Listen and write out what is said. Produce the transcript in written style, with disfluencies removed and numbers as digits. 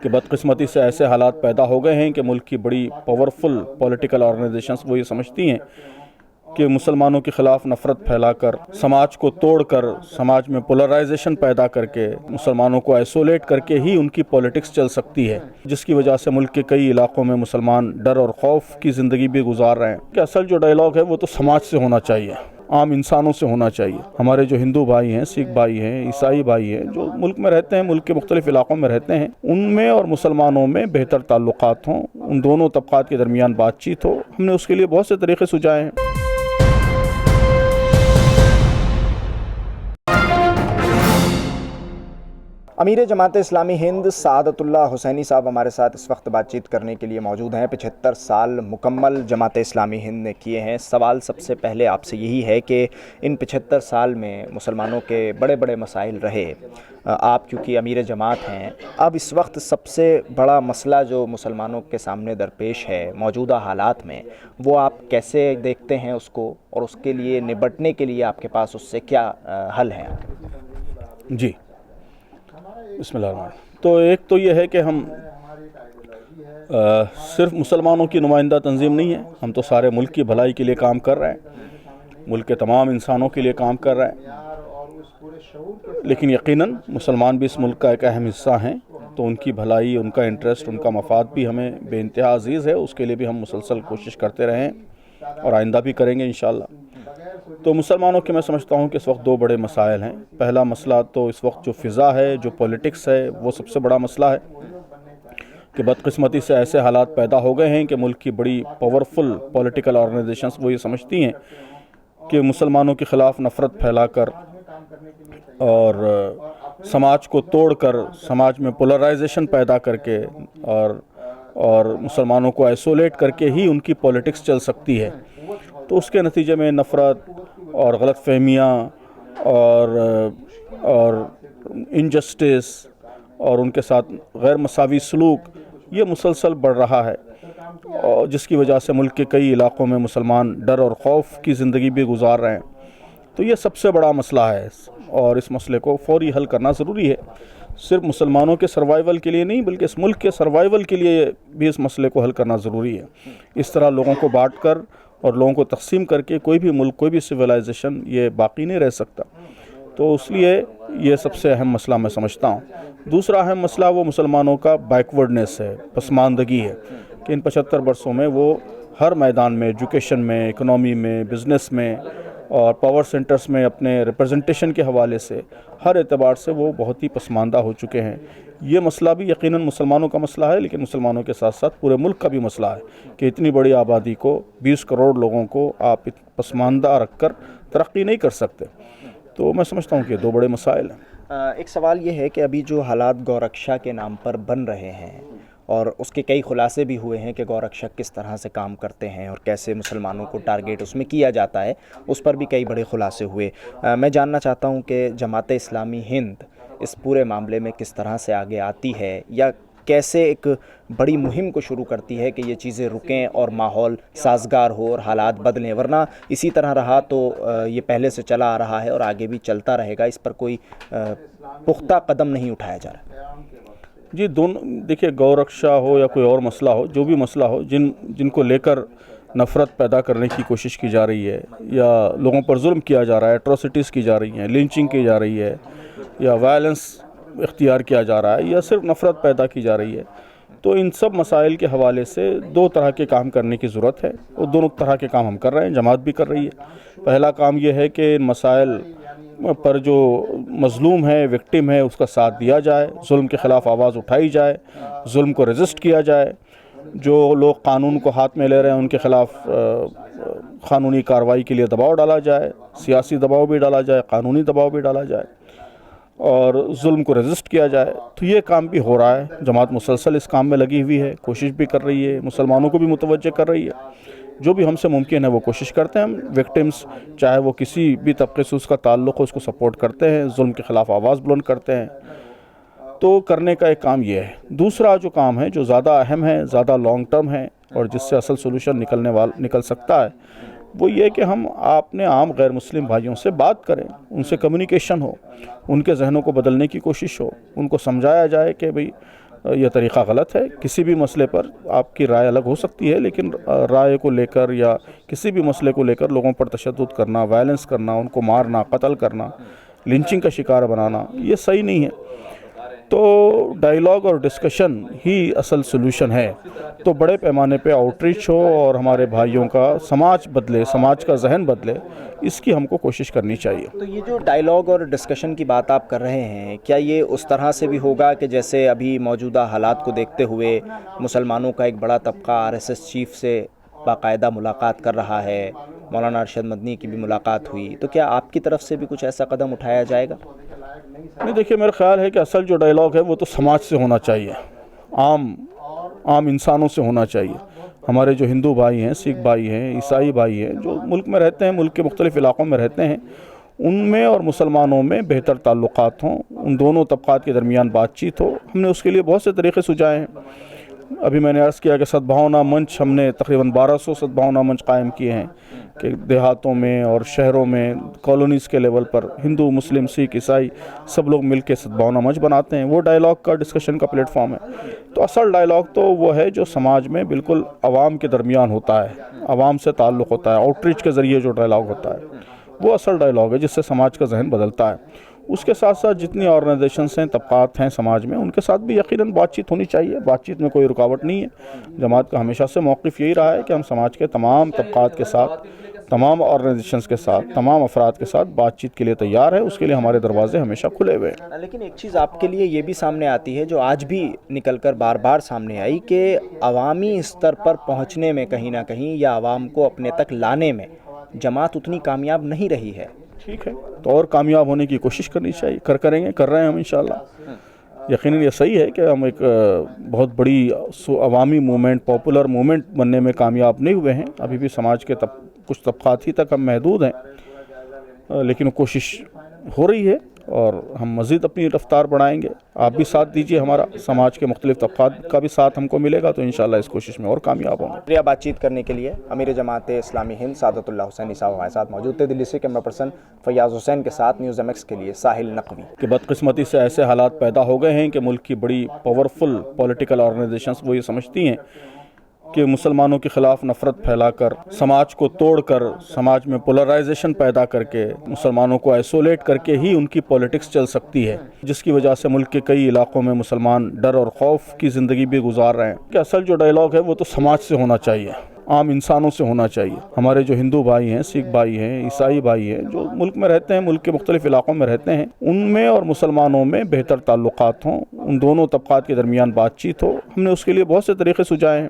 کہ بدقسمتی سے ایسے حالات پیدا ہو گئے ہیں کہ ملک کی بڑی پاورفل پولیٹیکل آرگنائزیشنز وہ یہ سمجھتی ہیں کہ مسلمانوں کے خلاف نفرت پھیلا کر، سماج کو توڑ کر، سماج میں پولرائزیشن پیدا کر کے، مسلمانوں کو آئسولیٹ کر کے ہی ان کی پولیٹکس چل سکتی ہے، جس کی وجہ سے ملک کے کئی علاقوں میں مسلمان ڈر اور خوف کی زندگی بھی گزار رہے ہیں کہ اصل جو ڈائلاگ ہے وہ تو سماج سے ہونا چاہیے، عام انسانوں سے ہونا چاہیے۔ ہمارے جو ہندو بھائی ہیں، سکھ بھائی ہیں، عیسائی بھائی ہیں، جو ملک میں رہتے ہیں، ملک کے مختلف علاقوں میں رہتے ہیں، ان میں اور مسلمانوں میں بہتر تعلقات ہوں، ان دونوں طبقات کے درمیان بات چیت ہو۔ ہم نے اس کے لیے بہت سے طریقے سجھائے ہیں۔ امیر جماعت اسلامی ہند سعادت اللہ حسینی صاحب ہمارے ساتھ اس وقت بات چیت کرنے کے لیے موجود ہیں۔ 75 سال مکمل جماعت اسلامی ہند نے کیے ہیں۔ سوال سب سے پہلے آپ سے یہی ہے کہ ان 75 سال میں مسلمانوں کے بڑے بڑے مسائل رہے، آپ کیونکہ امیر جماعت ہیں، اب اس وقت سب سے بڑا مسئلہ جو مسلمانوں کے سامنے درپیش ہے موجودہ حالات میں، وہ آپ کیسے دیکھتے ہیں اس کو، اور اس کے لیے نبٹنے کے لیے آپ کے پاس اس سے کیا حل ہیں؟ جی، بسم اللہ الرحمن الرحیم۔ تو ایک تو یہ ہے کہ ہم صرف مسلمانوں کی نمائندہ تنظیم نہیں ہے، ہم تو سارے ملک کی بھلائی کے لیے کام کر رہے ہیں، ملک کے تمام انسانوں کے لیے کام کر رہے ہیں، لیکن یقیناً مسلمان بھی اس ملک کا ایک اہم حصہ ہیں، تو ان کی بھلائی، ان کا انٹرسٹ، ان کا مفاد بھی ہمیں بے انتہا عزیز ہے، اس کے لیے بھی ہم مسلسل کوشش کرتے رہے ہیں اور آئندہ بھی کریں گے انشاءاللہ۔ تو مسلمانوں کے میں سمجھتا ہوں کہ اس وقت دو بڑے مسائل ہیں۔ پہلا مسئلہ تو اس وقت جو فضا ہے، جو پولیٹکس ہے، وہ سب سے بڑا مسئلہ ہے کہ بدقسمتی سے ایسے حالات پیدا ہو گئے ہیں کہ ملک کی بڑی پاورفل پولیٹیکل آرگنائزیشنز وہ یہ سمجھتی ہیں کہ مسلمانوں کے خلاف نفرت پھیلا کر اور سماج کو توڑ کر، سماج میں پولرائزیشن پیدا کر کے اور مسلمانوں کو آئسولیٹ کر کے ہی ان کی پولیٹکس چل سکتی ہے، تو اس کے نتیجے میں نفرت اور غلط فہمیاں اور انجسٹس اور ان کے ساتھ غیر مساوی سلوک یہ مسلسل بڑھ رہا ہے، اور جس کی وجہ سے ملک کے کئی علاقوں میں مسلمان ڈر اور خوف کی زندگی بھی گزار رہے ہیں۔ تو یہ سب سے بڑا مسئلہ ہے، اور اس مسئلے کو فوری حل کرنا ضروری ہے، صرف مسلمانوں کے سروائیول کے لیے نہیں بلکہ اس ملک کے سروائیول کے لیے بھی اس مسئلے کو حل کرنا ضروری ہے۔ اس طرح لوگوں کو بانٹ کر اور لوگوں کو تقسیم کر کے کوئی بھی ملک، کوئی بھی سویلائزیشن یہ باقی نہیں رہ سکتا، تو اس لیے یہ سب سے اہم مسئلہ میں سمجھتا ہوں۔ دوسرا اہم مسئلہ وہ مسلمانوں کا بیکورڈنیس ہے، پسماندگی ہے، کہ ان 75 برسوں میں وہ ہر میدان میں، ایجوکیشن میں، اکنامی میں، بزنس میں اور پاور سینٹرز میں اپنے ریپرزنٹیشن کے حوالے سے ہر اعتبار سے وہ بہت ہی پسماندہ ہو چکے ہیں۔ یہ مسئلہ بھی یقیناً مسلمانوں کا مسئلہ ہے، لیکن مسلمانوں کے ساتھ ساتھ پورے ملک کا بھی مسئلہ ہے کہ اتنی بڑی آبادی کو، 20 کروڑ لوگوں کو آپ پسماندہ رکھ کر ترقی نہیں کر سکتے۔ تو میں سمجھتا ہوں کہ یہ دو بڑے مسائل ہیں۔ ایک سوال یہ ہے کہ ابھی جو حالات گورکشا کے نام پر بن رہے ہیں، اور اس کے کئی خلاصے بھی ہوئے ہیں کہ گورکشا کس طرح سے کام کرتے ہیں اور کیسے مسلمانوں کو ٹارگیٹ اس میں کیا جاتا ہے، اس پر بھی کئی بڑے خلاصے ہوئے۔ میں جاننا چاہتا ہوں کہ جماعت اسلامی ہند اس پورے معاملے میں کس طرح سے آگے آتی ہے، یا کیسے ایک بڑی مہم کو شروع کرتی ہے کہ یہ چیزیں رکیں اور ماحول سازگار ہو اور حالات بدلیں، ورنہ اسی طرح رہا تو یہ پہلے سے چلا آ رہا ہے اور آگے بھی چلتا رہے گا، اس پر کوئی پختہ قدم نہیں اٹھایا جا رہا۔ جی، دیکھیے، گورکشا ہو یا کوئی اور مسئلہ ہو، جو بھی مسئلہ ہو، جن کو لے کر نفرت پیدا کرنے کی کوشش کی جا رہی ہے یا لوگوں پر ظلم کیا جا رہا ہے، ایٹروسٹیز کی جا رہی ہیں، لنچنگ کی جا رہی ہے یا وائلنس اختیار کیا جا رہا ہے یا صرف نفرت پیدا کی جا رہی ہے، تو ان سب مسائل کے حوالے سے دو طرح کے کام کرنے کی ضرورت ہے، اور دونوں طرح کے کام ہم کر رہے ہیں، جماعت بھی کر رہی ہے۔ پہلا کام یہ ہے کہ ان مسائل پر جو مظلوم ہے، وکٹم ہے، اس کا ساتھ دیا جائے، ظلم کے خلاف آواز اٹھائی جائے، ظلم کو ریزسٹ کیا جائے، جو لوگ قانون کو ہاتھ میں لے رہے ہیں ان کے خلاف قانونی کارروائی کے لیے دباؤ ڈالا جائے، سیاسی دباؤ بھی ڈالا جائے، قانونی دباؤ بھی ڈالا جائے، اور ظلم کو ریزسٹ کیا جائے۔ تو یہ کام بھی ہو رہا ہے، جماعت مسلسل اس کام میں لگی ہوئی ہے، کوشش بھی کر رہی ہے، مسلمانوں کو بھی متوجہ کر رہی ہے، جو بھی ہم سے ممکن ہے وہ کوشش کرتے ہیں۔ ہم وکٹمز، چاہے وہ کسی بھی طبقے سے اس کا تعلق ہو، اس کو سپورٹ کرتے ہیں، ظلم کے خلاف آواز بلند کرتے ہیں۔ تو کرنے کا ایک کام یہ ہے۔ دوسرا جو کام ہے، جو زیادہ اہم ہے، زیادہ لانگ ٹرم ہے، اور جس سے اصل سولوشن نکل سکتا ہے، وہ یہ کہ ہم اپنے عام غیر مسلم بھائیوں سے بات کریں، ان سے کمیونیکیشن ہو، ان کے ذہنوں کو بدلنے کی کوشش ہو، ان کو سمجھایا جائے کہ بھئی یہ طریقہ غلط ہے. کسی بھی مسئلے پر آپ کی رائے الگ ہو سکتی ہے، لیکن رائے کو لے کر یا کسی بھی مسئلے کو لے کر لوگوں پر تشدد کرنا، وائلنس کرنا، ان کو مارنا، قتل کرنا، لنچنگ کا شکار بنانا، یہ صحیح نہیں ہے. تو ڈائیلاگ اور ڈسکشن ہی اصل سلوشن ہے. تو بڑے پیمانے پہ آؤٹریچ ہو اور ہمارے بھائیوں کا سماج بدلے، سماج کا ذہن بدلے، اس کی ہم کو کوشش کرنی چاہیے. تو یہ جو ڈائیلاگ اور ڈسکشن کی بات آپ کر رہے ہیں، کیا یہ اس طرح سے بھی ہوگا کہ جیسے ابھی موجودہ حالات کو دیکھتے ہوئے مسلمانوں کا ایک بڑا طبقہ RSS چیف سے باقاعدہ ملاقات کر رہا ہے، مولانا ارشد مدنی کی بھی ملاقات ہوئی، تو کیا آپ کی طرف سے بھی کچھ ایسا قدم اٹھایا جائے گا؟ نہیں، دیکھیے میرا خیال ہے کہ اصل جو ڈائیلاگ ہے وہ تو سماج سے ہونا چاہیے، عام انسانوں سے ہونا چاہیے. ہمارے جو ہندو بھائی ہیں، سکھ بھائی ہیں، عیسائی بھائی ہیں، جو ملک میں رہتے ہیں، ملک کے مختلف علاقوں میں رہتے ہیں، ان میں اور مسلمانوں میں بہتر تعلقات ہوں، ان دونوں طبقات کے درمیان بات چیت ہو. ہم نے اس کے لیے بہت سے طریقے سجائے ہیں. ابھی میں نے عرض کیا کہ سدبھاونا منچ، ہم نے تقریباً 1200 سدبھاونا منچ قائم کیے ہیں کہ دیہاتوں میں اور شہروں میں، کالونیز کے لیول پر ہندو، مسلم، سکھ، عیسائی سب لوگ مل کے سدبھاونا منچ بناتے ہیں. وہ ڈائیلاگ کا، ڈسکشن کا پلیٹ فارم ہے. تو اصل ڈائیلاگ تو وہ ہے جو سماج میں بالکل عوام کے درمیان ہوتا ہے، عوام سے تعلق ہوتا ہے، آؤٹریچ کے ذریعے جو ڈائیلاگ ہوتا ہے وہ اصل ڈائیلاگ ہے جس سے سماج کا ذہن بدلتا ہے. اس کے ساتھ ساتھ جتنی آرگنائزیشنس ہیں، طبقات ہیں سماج میں، ان کے ساتھ بھی یقیناً بات چیت ہونی چاہیے. بات چیت میں کوئی رکاوٹ نہیں ہے. جماعت کا ہمیشہ سے موقف یہی رہا ہے کہ ہم سماج کے تمام طبقات کے ساتھ، تمام آرگنائزیشنس کے ساتھ، تمام افراد کے ساتھ بات چیت کے لیے تیار ہے. اس کے لیے ہمارے دروازے ہمیشہ کھلے ہوئے ہیں. لیکن ایک چیز آپ کے لیے یہ بھی سامنے آتی ہے، جو آج بھی نکل کر بار بار سامنے آئی، کہ عوامی استر پر پہنچنے میں کہیں نہ کہیں یا عوام کو اپنے تک لانے میں جماعت اتنی کامیاب نہیں رہی ہے. ٹھیک ہے، تو اور کامیاب ہونے کی کوشش کرنی چاہیے. کریں گے، کر رہے ہیں ہم انشاءاللہ. یقیناً یہ صحیح ہے کہ ہم ایک بہت بڑی عوامی موومنٹ، پاپولر موومنٹ بننے میں کامیاب نہیں ہوئے ہیں. ابھی بھی سماج کے کچھ طبقات ہی تک ہم محدود ہیں، لیکن کوشش ہو رہی ہے اور ہم مزید اپنی رفتار بڑھائیں گے. آپ بھی ساتھ دیجیے ہمارا، سماج کے مختلف طبقات کا بھی ساتھ ہم کو ملے گا، تو انشاءاللہ اس کوشش میں اور کامیاب ہوں گے. شکریہ بات چیت کرنے کے لیے. امیر جماعت اسلامی ہند سعادت اللہ حسینی صاحب ہمارے ساتھ موجود تھے. دلی سے کیمرہ پرسن فیاض حسین کے ساتھ نیوز MX کے لیے ساحل نقوی. کہ بدقسمتی سے ایسے حالات پیدا ہو گئے ہیں کہ ملک کی بڑی پاورفل پولیٹیکل آرگنائزیشنز وہ یہ سمجھتی ہیں کہ مسلمانوں کے خلاف نفرت پھیلا کر، سماج کو توڑ کر، سماج میں پولرائزیشن پیدا کر کے، مسلمانوں کو آئسولیٹ کر کے ہی ان کی پولیٹکس چل سکتی ہے، جس کی وجہ سے ملک کے کئی علاقوں میں مسلمان ڈر اور خوف کی زندگی بھی گزار رہے ہیں. کہ اصل جو ڈائیلاگ ہے وہ تو سماج سے ہونا چاہیے، عام انسانوں سے ہونا چاہیے. ہمارے جو ہندو بھائی ہیں، سکھ بھائی ہیں، عیسائی بھائی ہیں، جو ملک میں رہتے ہیں، ملک کے مختلف علاقوں میں رہتے ہیں، ان میں اور مسلمانوں میں بہتر تعلقات ہوں، ان دونوں طبقات کے درمیان بات چیت ہو. ہم نے اس کے لیے بہت سے طریقے سجائے ہیں.